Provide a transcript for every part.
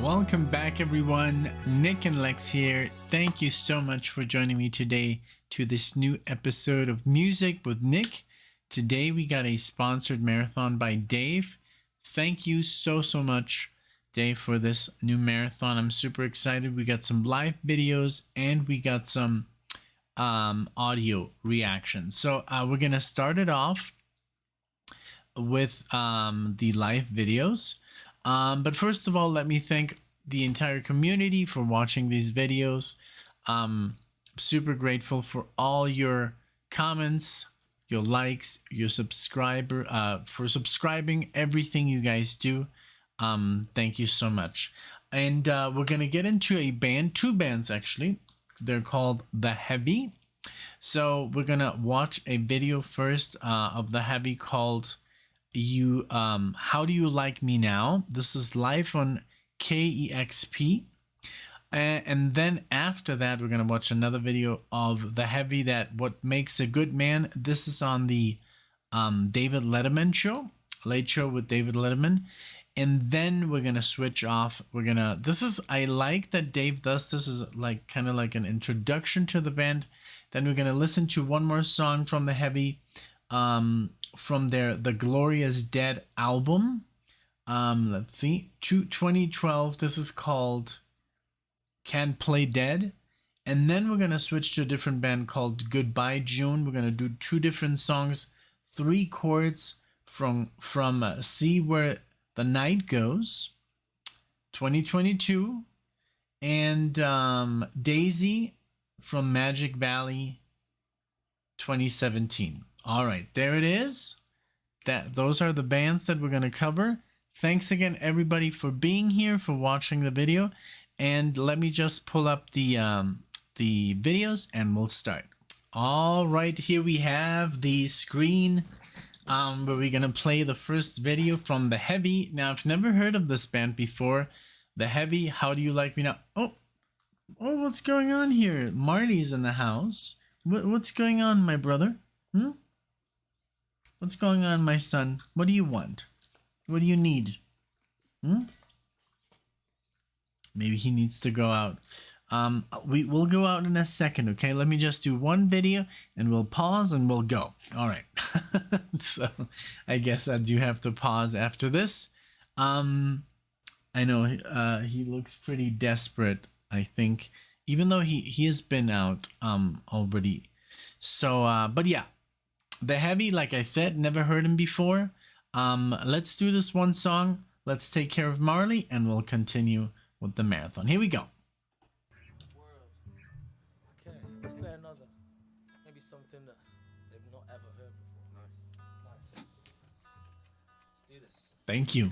Welcome back, everyone. NicknLex here. Thank you so much for joining me today to this new episode of Music with Nick. Today we got a sponsored marathon by Dave. Thank you so much, Dave, for this new marathon. I'm super excited. We got some live videos and we got some audio reactions. So we're gonna start it off with the live videos. But first of all, let me thank the entire community for watching these videos. Super grateful for all your comments, your likes, your for subscribing, everything you guys do. Thank you so much. And we're gonna get into a band, two bands actually. They're called The Heavy. So we're gonna watch a video first of The Heavy called How Do You Like Me Now? This is live on KEXP. And then after that, we're going to watch another video of The Heavy, that What Makes a Good Man. This is on the David Letterman show, Late Show with David Letterman. And then we're going to switch off. I like that Dave does this is like kind of like an introduction to the band. Then we're going to listen to one more song from The Heavy, from their The Glorious Dead album. Let's see, 2012. This is called Can't Play Dead. And then we're gonna switch to a different band called Goodbye June. We're gonna do two different songs, three chords from See Where the Night Goes, 2022, and Daisy from Magic Valley, 2017. All right, there it is. Those are the bands that we're going to cover. Thanks again, everybody, for being here, for watching the video. And let me just pull up the videos and we'll start. All right, here we have the screen where we're going to play the first video from The Heavy. Now, I've never heard of this band before. The Heavy, How Do You Like Me Now? Oh, what's going on here? Marty's in the house. What's going on, my brother? What's going on, my son? What do you want? What do you need? Maybe he needs to go out. We'll go out in a second, okay? Let me just do one video and we'll pause and we'll go. All right. So I guess I do have to pause after this. I know he looks pretty desperate, I think, even though he has been out already. So, but yeah. The Heavy, like I said, never heard him before. Let's do this one song. Let's take care of Marley, and we'll continue with the marathon. Here we go. Okay, let's play another. Maybe something that they've not ever heard before. Nice. Let's do this. Thank you.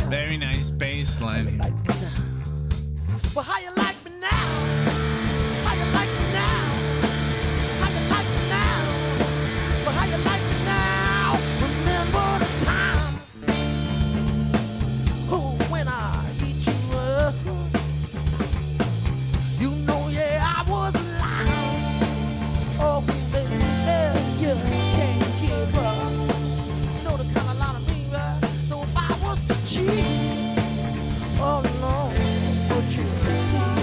Very nice bass line. Well, how you like me now? How you like me now? How you like me now? Well, how you like me now? Remember the time, when I eat you up. You know, yeah, I was alive. Oh, baby, you can't give up. You know the kind of line of me, right? So if I was to cheat, oh no, but you see.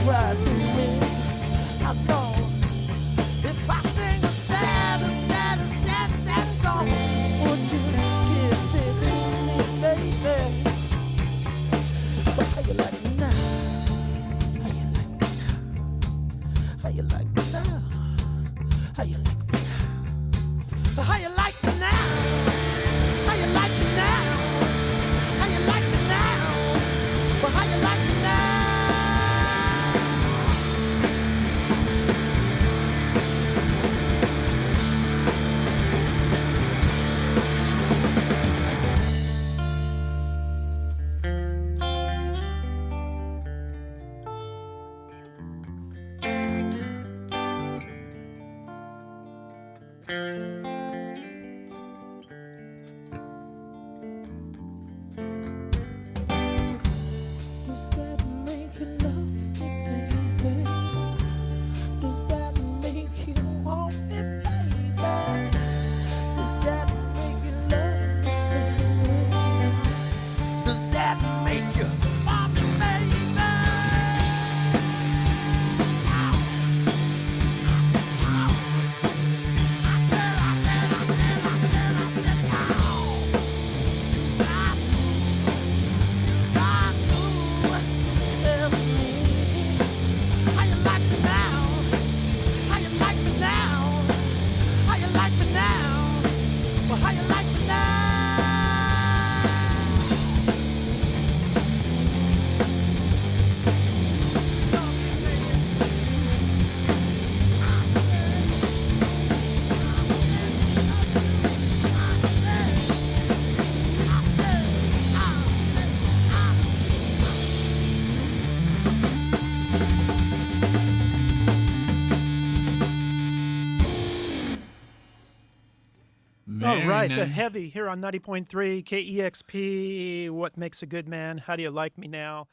All Very right, the nice. heavy here on 90.3 KEXP. What makes a good man? How do you like me now?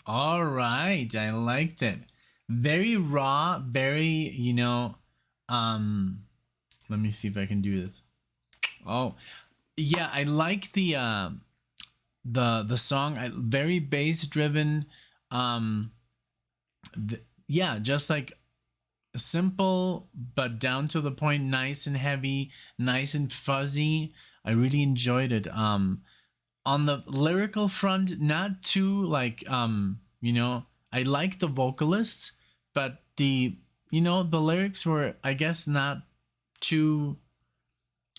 All right, I liked it. Very raw, very, um let me see if I can do this. Oh, yeah, I like the song. Very bass driven. Um yeah, just like simple but down to the point, nice and heavy, nice and fuzzy. I really enjoyed it. On the lyrical front, not too like I like the vocalists, but the lyrics were, I guess, not too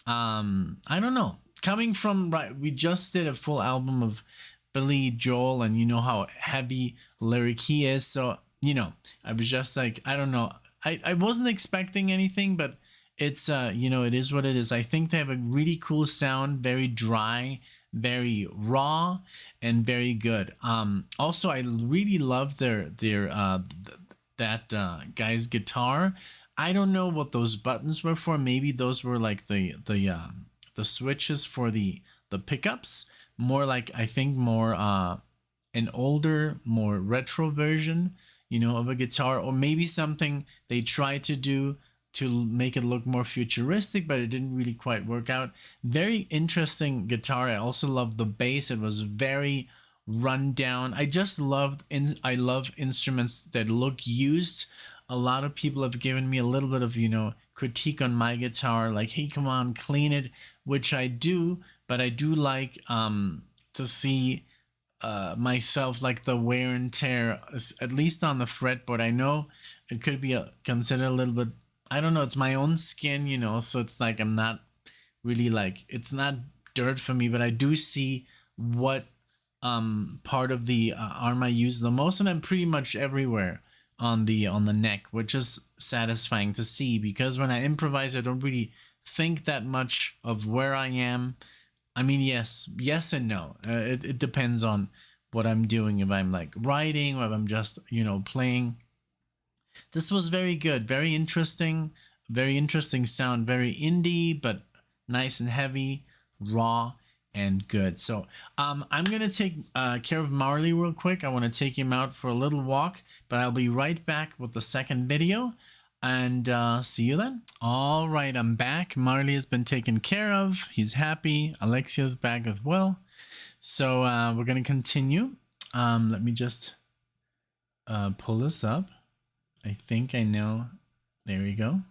I don't know. Coming from, right, we just did a full album of Billy Joel, and you know how heavy lyric he is. So, I was just like, I don't know. I wasn't expecting anything, but it's it is what it is. I think they have a really cool sound, very dry, very raw, and very good. Also, I really love that guy's guitar. I don't know what those buttons were for. Maybe those were like the switches for the pickups. More like, I think, more an older, more retro version, of a guitar, or maybe something they tried to do to make it look more futuristic, but it didn't really quite work out. Very interesting guitar. I also love the bass. It was very run down. I love instruments that look used. A lot of people have given me a little bit of, critique on my guitar, like, hey, come on, clean it, which I do, but I do like to see myself, like the wear and tear, at least on the fretboard. I know it could be considered a little bit, I don't know, it's my own skin, so it's like I'm not really, like, it's not dirt for me, but I do see what part of the arm I use the most, and I'm pretty much everywhere on the neck, which is satisfying to see, because when I improvise, I don't really think that much of where I am. I mean, yes and no. It depends on what I'm doing. If I'm like writing, or if I'm just playing. This was very good, very interesting sound, very indie, but nice and heavy, raw, and good. So I'm gonna take care of Marley real quick. I want to take him out for a little walk, but I'll be right back with the second video, and see you then. All right, I'm back. Marley has been taken care of. He's happy. Alexia's back as well. So we're gonna continue. Let me just pull this up. I think I know. There we go.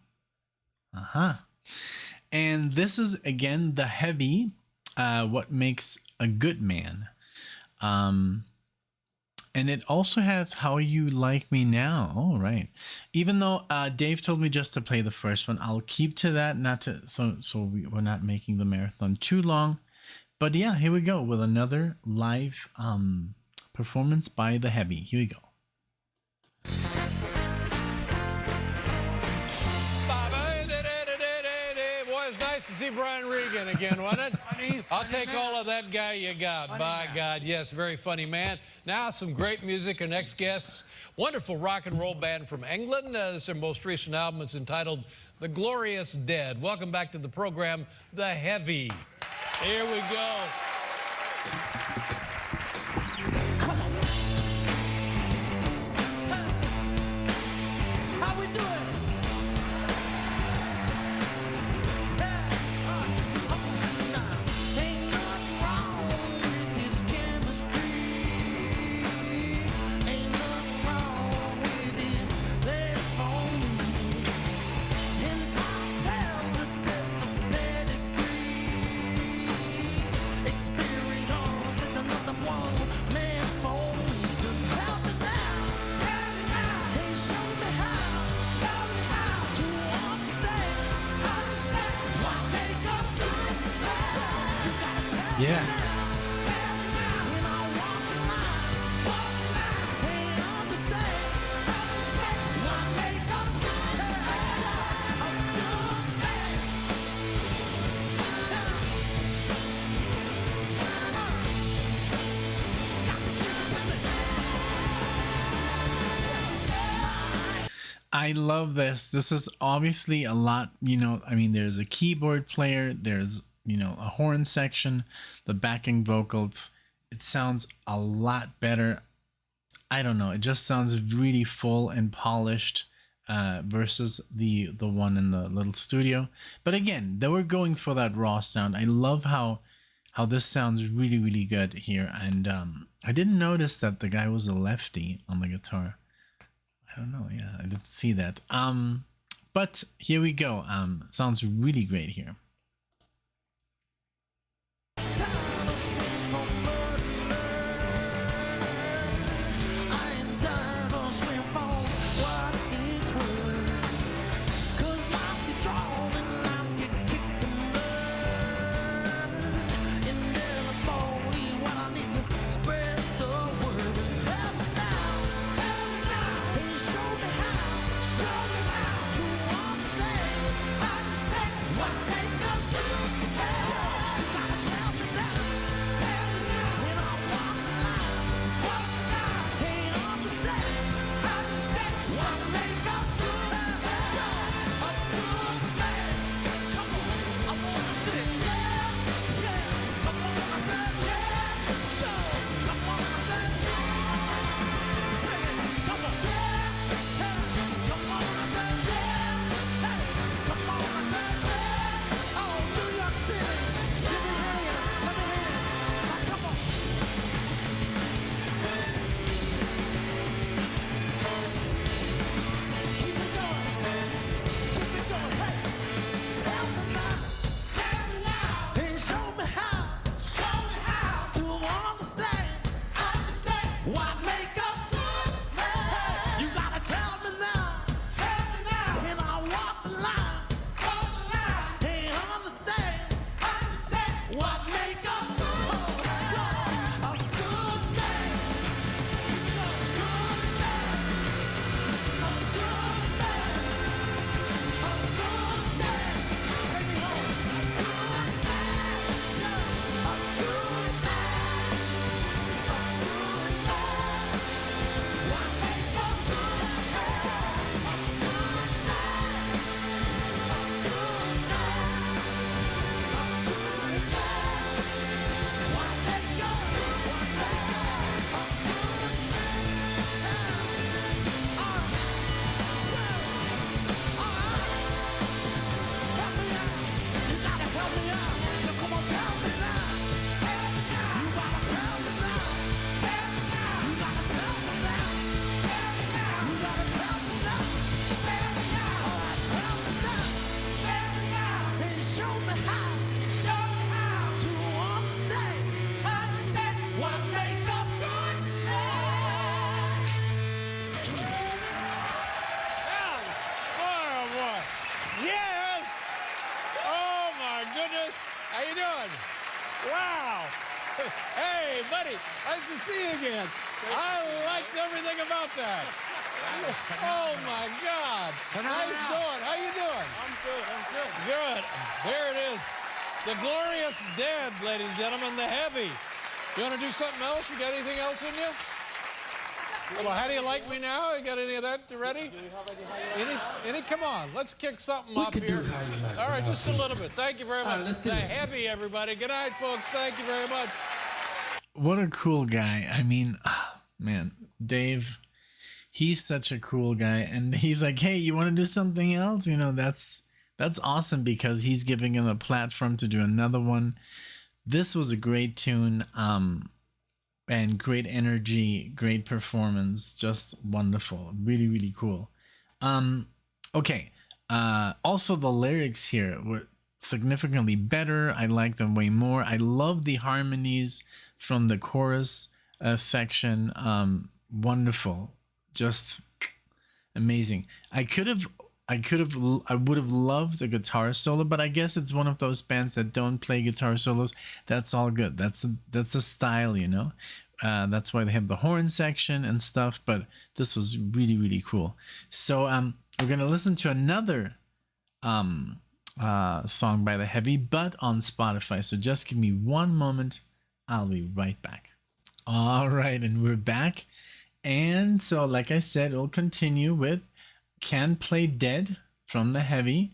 And this is, again, the heavy, what makes a good man. And it also has How You Like Me Now. All right. Even though Dave told me just to play the first one, I'll keep to that, so we're not making the marathon too long. But yeah, here we go with another live performance by the heavy. Here we go. To see Brian Regan again, wasn't it? I'll take all of that guy you got. By God, yes, very funny man. Now some great music. Our next guests, wonderful rock and roll band from England. This is their most recent album. It's entitled The Glorious Dead. Welcome back to the program, The Heavy. Here we go. How we doing? Ain't nothing wrong with this chemistry. Ain't nothing wrong with it. Let's phone me. In time, hell, the test of pedigree. Experience is another one man for me to tell me now. Hey, show me how. To understand. What makes a good man. You gotta tell me Yeah. now. When I walk the line. Hey, understand. What makes a good man. A good man. I love this. This is obviously a lot, I mean, there's a keyboard player, there's, a horn section, the backing vocals. It sounds a lot better. I don't know. It just sounds really full and polished versus the one in the little studio. But again, they were going for that raw sound. I love how this sounds really, really good here. And I didn't notice that the guy was a lefty on the guitar. I don't know. Yeah, I didn't see that. But here we go. Sounds really great here. How you doing? Wow. Hey, buddy. Nice to see you again. I liked everything about that. Oh, my God. Nice going. How you doing? I'm good. Good. There it is. The Glorious Dead, ladies and gentlemen, the Heavy. You want to do something else? You got anything else in you? Well, How Do You Like Me Now? You got any of that ready? Any? Come on, let's kick something up here. All right, just a little bit. Thank you very much. Let's do The this. Heavy, everybody. Good night, folks. Thank you very much. What a cool guy. I mean, man, Dave, he's such a cool guy. And he's like, hey, you want to do something else? You know, that's awesome because he's giving him a platform to do another one. This was a great tune. And great energy, great performance, just wonderful, really, really cool. Okay. Also the lyrics here were significantly better. I like them way more. I love the harmonies from the chorus section. Wonderful, just amazing. I would have loved a guitar solo, but I guess it's one of those bands that don't play guitar solos. That's all good. That's a style, you know. That's why they have the horn section and stuff. But this was really, really cool. So we're gonna listen to another song by the Heavy, but on Spotify. So just give me one moment. I'll be right back. All right, and we're back. And so, like I said, we'll continue with Can Play Dead from the Heavy,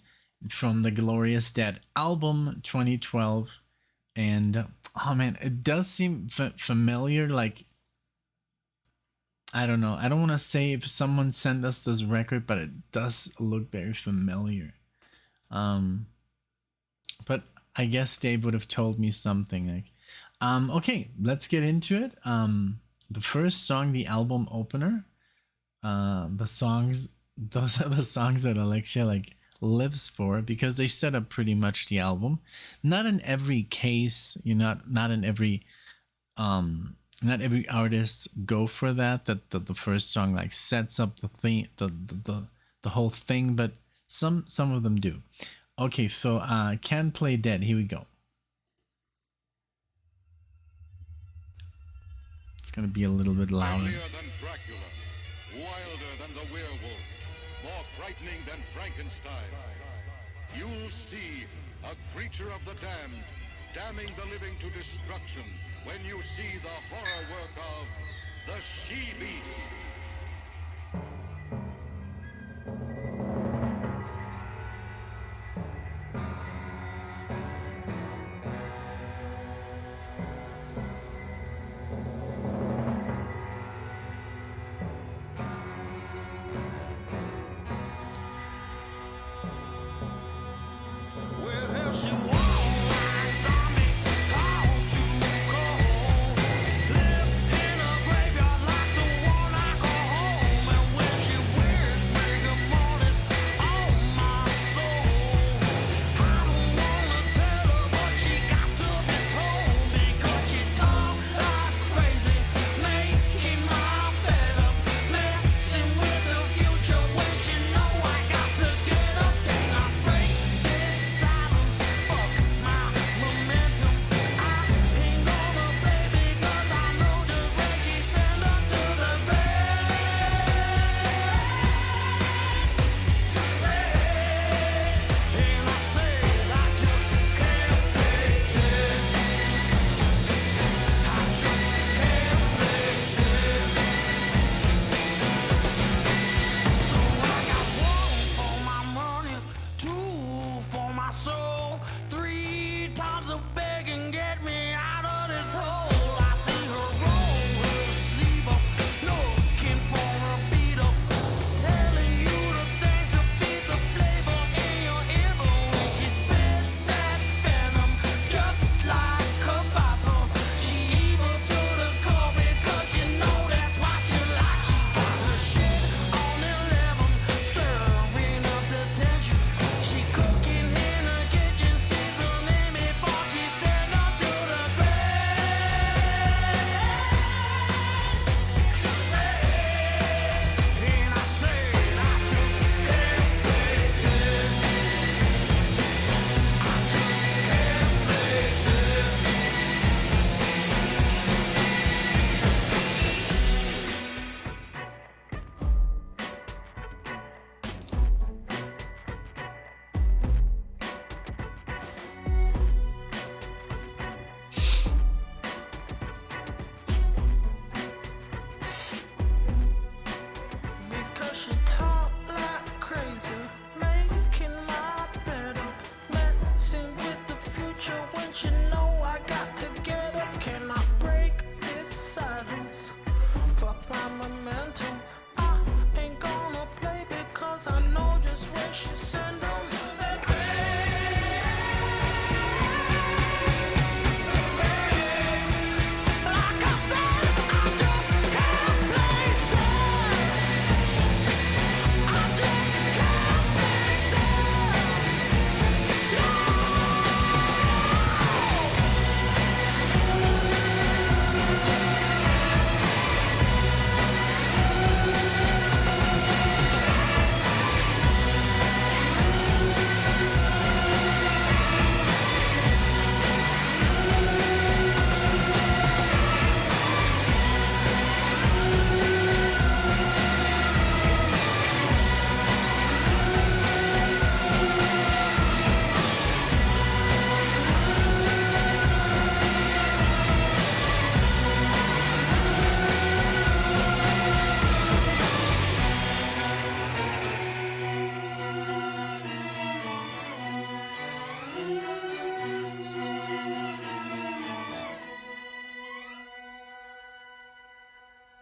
from the Glorious Dead album 2012. And oh man, it does seem familiar. Like, I don't know. I don't want to say if someone sent us this record, but it does look very familiar. But I guess Dave would have told me something like, okay, let's get into it. The first song, the album opener, the songs, those are the songs that Alexia like lives for because they set up pretty much the album. Not in every case, not in every not every artist go for that the first song like sets up the thing, the whole thing, but some of them do. Okay, so Can Play Dead, here we go. It's gonna be a little bit louder. Deadlier than Dracula, wilder than the werewolf, more frightening than Frankenstein. You'll see a creature of the damned, damning the living to destruction when you see the horror work of the She-Beast. Live in a graveyard like the one I call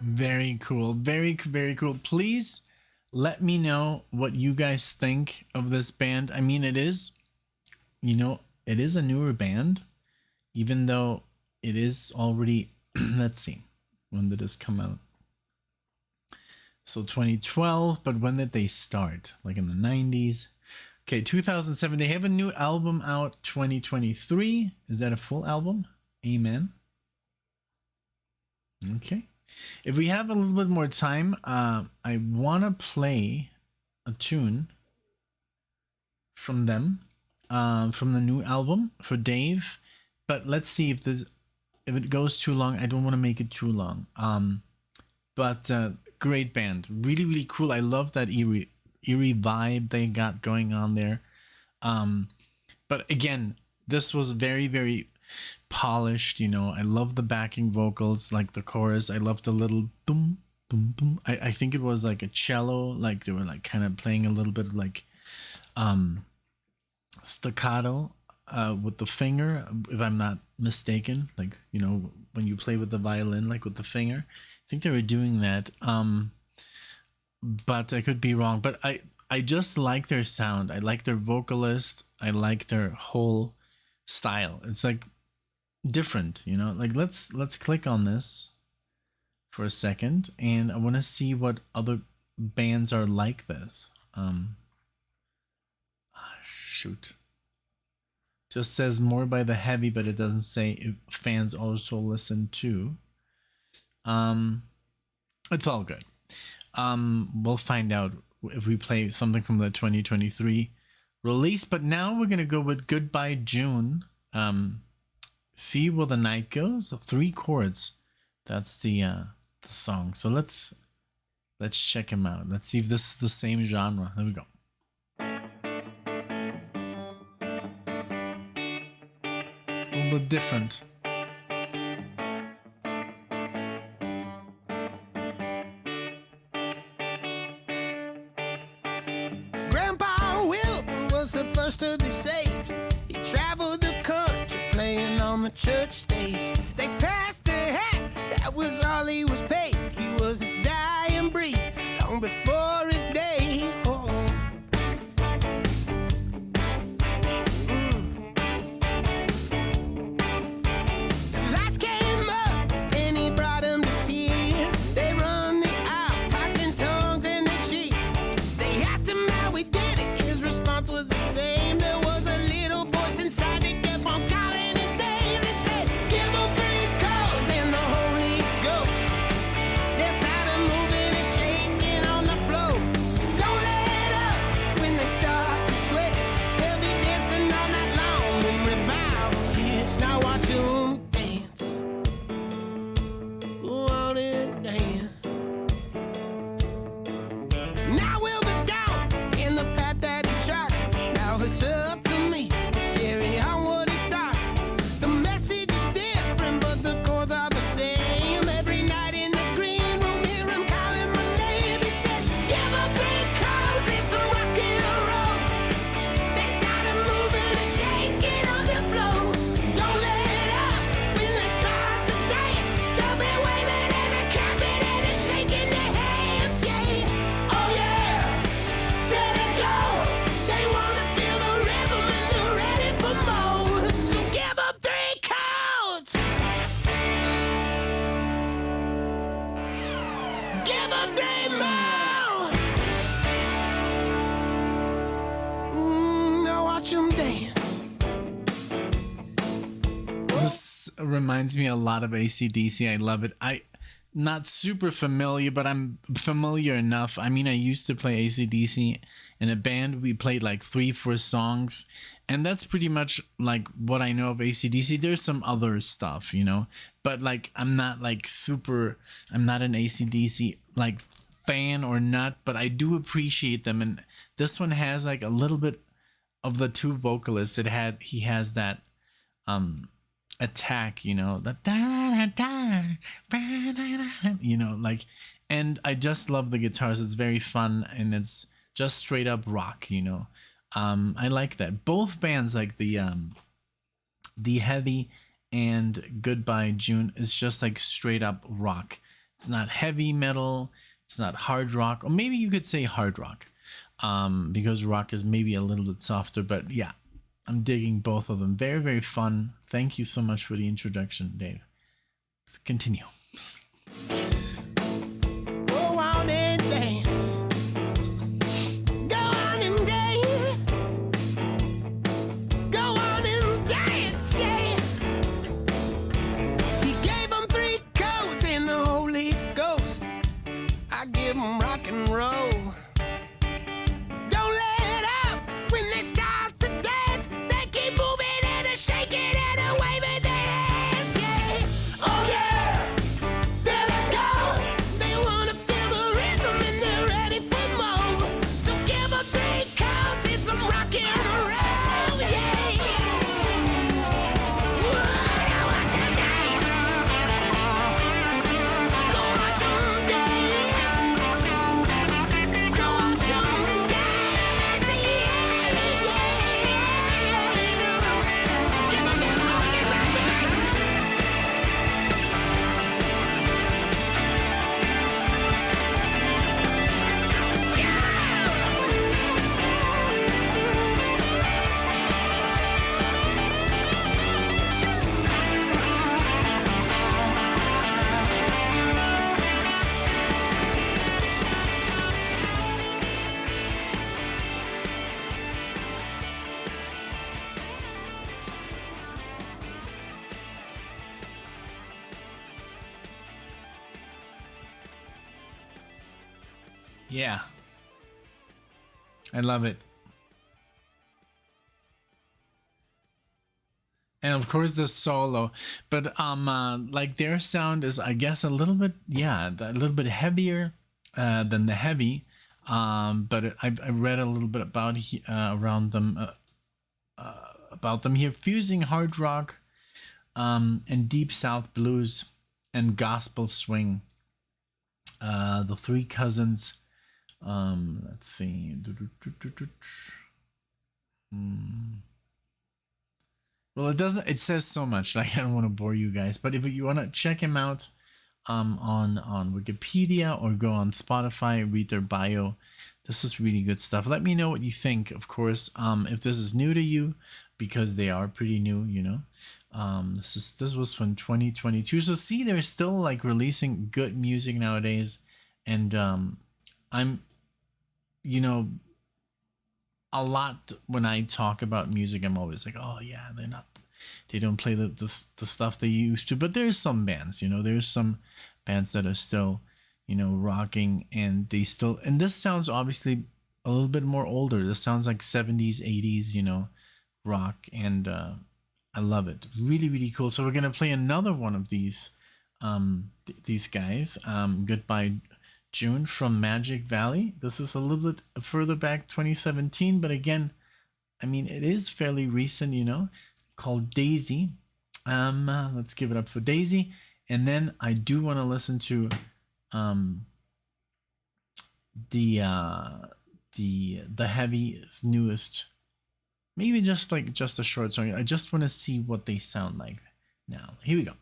Very cool. Very cool. Please let me know what you guys think of this band. I mean, it is, it is a newer band, even though it is already, let's see, when did this come out? So 2012, but when did they start? Like in the 90s? Okay, 2007. They have a new album out 2023. Is that a full album? Amen. Okay. If we have a little bit more time, I want to play a tune from them, from the new album for Dave. But let's see if it goes too long. I don't want to make it too long. But great band, really cool. I love that eerie vibe they got going on there. But again, this was very polished. I love the backing vocals, like the chorus. I love the little boom boom boom. I think it was like a cello, like they were like kind of playing a little bit of like staccato with the finger, if I'm not mistaken. Like, when you play with the violin, like with the finger. I think they were doing that. But I could be wrong. But I just like their sound. I like their vocalist. I like their whole style. It's like different, like let's click on this for a second, and I want to see what other bands are like this. Shoot, just says more by the heavy, but it doesn't say if fans also listen to. It's all good. We'll find out if we play something from the 2023 release, but now we're gonna go with Goodbye June. See Where the Night Goes. 3 chords. That's the song. So let's check him out. Let's see if this is the same genre. There we go. A little bit different. Grandpa Wilton was the first to be saved. He traveled the country playing on the church stage. They passed the hat, that was all he was paid. He was a dying breed long before his day. Oh. The lights came up and he brought them to tears. They run the aisle, talking tongues and they cheat. They asked him how he did it. His response was the same. There was a little voice inside that kept on calling his name. It said, give him 3 codes and the Holy Ghost. They started moving and shaking on the floor. Don't let up when they start to sweat. They'll be dancing all night long when revival hits. Now watch them dance. Watch it dance. Now Wilbur's gone in the path that he charted. Now it's up to me to carry on what he started. The message is different, but the chords are the same. Every night in the green room, hear him calling my name. He said, give up 3 chords, it's a rock and roll. They started moving and shaking on the floor. Don't let up when they start to dance. They'll be waving and they're clapping and they're shaking their hands, yeah. Oh yeah, there they go. They wanna feel the rhythm and they're ready for more. So give up 3 chords. Give up 3 more. Now watch them dance. This reminds me a lot of AC/DC. I love it. Not super familiar, but I'm familiar enough. I mean, I used to play AC/DC in a band. We played like 3-4 songs, and that's pretty much like what I know of AC/DC. There's some other stuff, but like I'm not an AC/DC like fan or not, but I do appreciate them. And this one has like a little bit of the 2 vocalists. He has that attack, the like, and I just love the guitars. It's very fun and it's just straight up rock. I like that. Both bands, like the heavy and Goodbye June, is just like straight up rock. It's not heavy metal. It's not hard rock, or maybe you could say hard rock, because rock is maybe a little bit softer. But yeah, I'm digging both of them. Very, very fun. Thank you so much for the introduction, Dave. Let's continue. Go on and dance. Go on and dance. Go on and dance, yeah. He gave them 3 codes in the Holy Ghost. I give them rock and roll. Don't let up when they start to dance. They keep moving and a shaking and a waving their hands, yeah. Oh yeah, there they go. They wanna feel the rhythm and they're ready for more. So give them 3 counts and some rock and roll, yeah. I want to dance. Go watch 'em dance. Go watch 'em dance, yeah, yeah. Give 'em that rock and roll. Yeah, I love it. And of course the solo, but like their sound is, I guess, a little bit, yeah, a little bit heavier than the heavy. But I read a little bit about around them about them here, fusing hard rock and deep south blues and gospel swing. The 3 cousins. Let's see. Well, it doesn't. It says so much. Like, I don't want to bore you guys, but if you want to check him out, on Wikipedia or go on Spotify, read their bio. This is really good stuff. Let me know what you think. Of course, if this is new to you, because they are pretty new, you know. This was from 2022. So see, they're still like releasing good music nowadays, and I'm, you know, a lot when I talk about music, I'm always like, oh yeah, they don't play the stuff they used to. But there's some bands, you know, there's some bands that are still, you know, rocking, and they still, and this sounds obviously a little bit more older. This sounds like 70s, 80s, you know, rock, and I love it. Really, really cool. So we're gonna play another one of these guys. Goodbye June from Magic Valley. This is a little bit further back, 2017, but again, I mean, it is fairly recent, you know, called Daisy. Let's give it up for Daisy. And then I do want to listen to the heavy's newest, maybe just a short song. I just want to see what they sound like now. Here we go.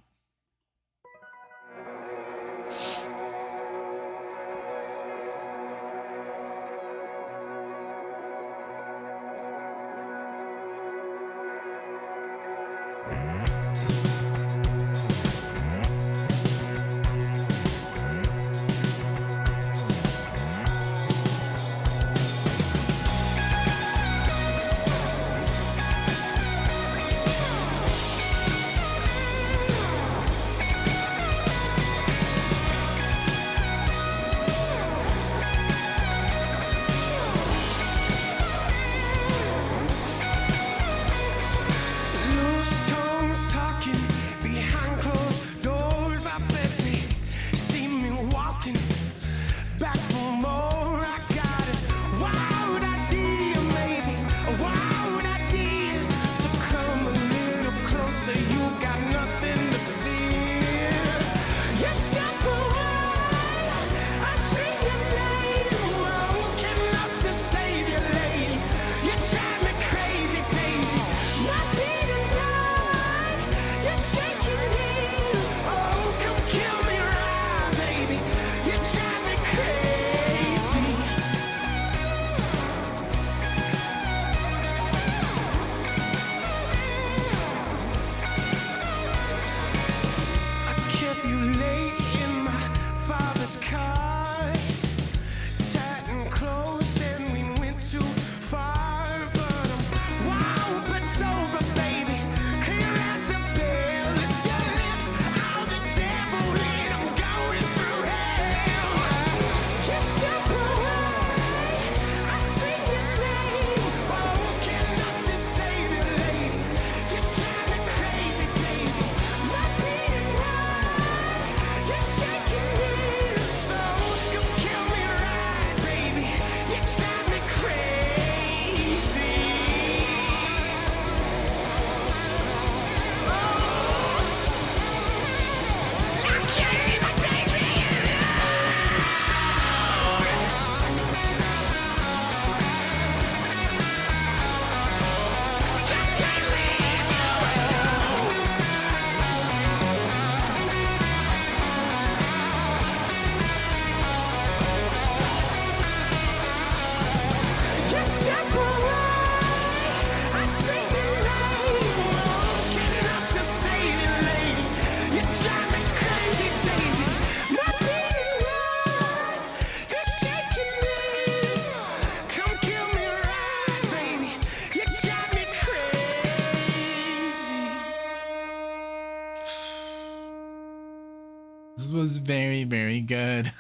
This was very, very good.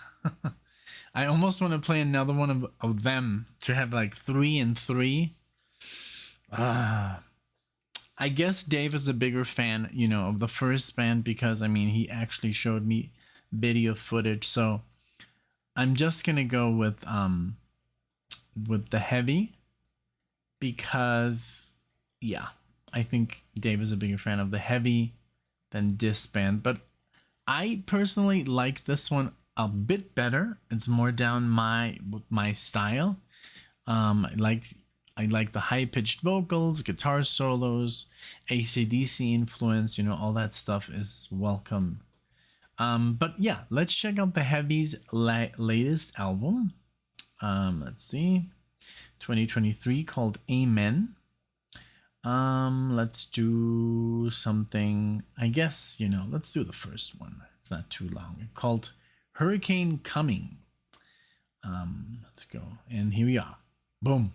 I almost want to play another one of them to have like 3 and 3. I guess Dave is a bigger fan, of the first band because I mean he actually showed me video footage. So I'm just gonna go with the heavy because yeah, I think Dave is a bigger fan of the heavy than this band. But I personally like this one a bit better. It's more down my style. I like the high pitched vocals, guitar solos, AC/DC influence. All that stuff is welcome. But yeah, let's check out the Heavy's latest album. Let's see, 2023, called Amen. Let's do something. I guess let's do the first one. It's not too long. Called Hurricane Coming. Let's go, and here we are. Boom.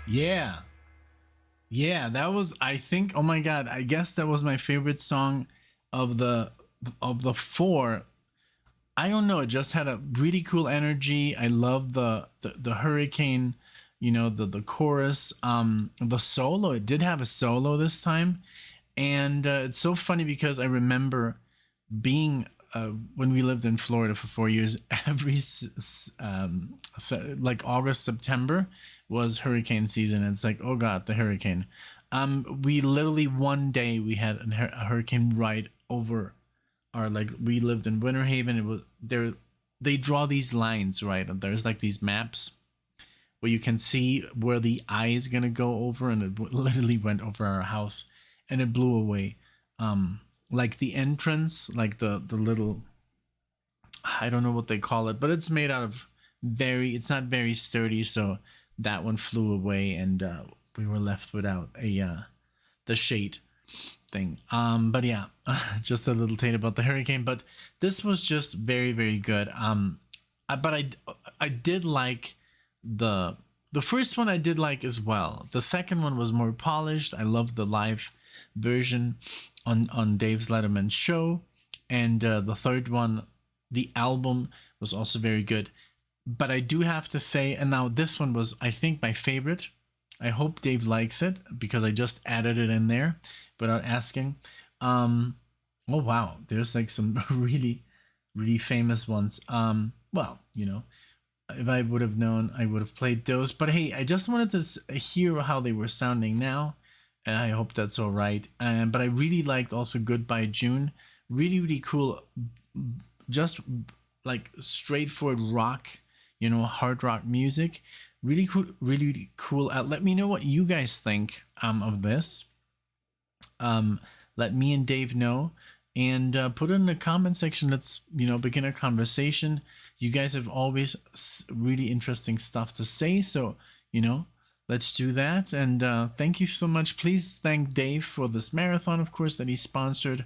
Yeah. Yeah, that was, I think, oh my god, I guess that was my favorite song of the 4. I don't know, it just had a really cool energy. I love the hurricane, the chorus, the solo. It did have a solo this time. And it's so funny because I remember being when we lived in Florida for 4 years, every like August, September was hurricane season. It's like, oh God, the hurricane. We literally one day we had a hurricane right over our, like, we lived in Winter Haven. It was there. They draw these lines, right? There's like these maps where you can see where the eye is gonna go over, and it literally went over our house, and it blew away. Like the entrance, like the little, I don't know what they call it, but it's made out of it's not very sturdy, so that one flew away, and we were left without the shade thing. But yeah, just a little tale about the hurricane. But this was just very, very good. But I did like the first one. I did like as well. The second one was more polished. I loved the live version on Dave's Letterman show, and the third one, the album, was also very good. But I do have to say, and now this one was, I think, my favorite. I hope Dave likes it because I just added it in there without asking. Oh wow, there's like some really, really famous ones. Well, you know, if I would have known, I would have played those. But hey, I just wanted to hear how they were sounding now, and I hope that's all right. But I really liked also Goodbye June. Really, really cool. Just like straightforward rock, you know, hard rock music. Really cool, really, really cool. Let me know what you guys think of this. Let me and Dave know, and put it in the comment section. Let's, you know, begin a conversation. You guys have always really interesting stuff to say, so, you know, let's do that. And thank you so much. Please thank Dave for this marathon, of course, that he sponsored.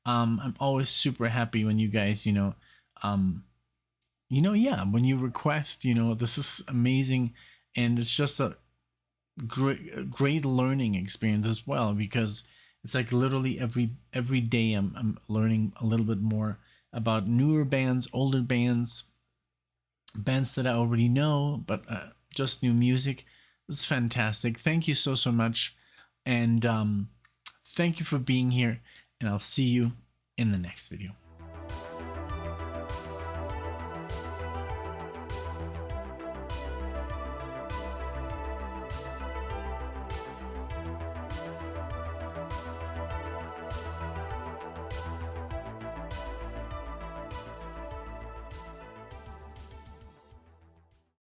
I'm always super happy when you guys, yeah, when you request, this is amazing, and it's just a great learning experience as well, because it's like literally every day I'm learning a little bit more about newer bands, older bands that I already know, but just new music. It's fantastic. Thank you so much, and thank you for being here, and I'll see you in the next video.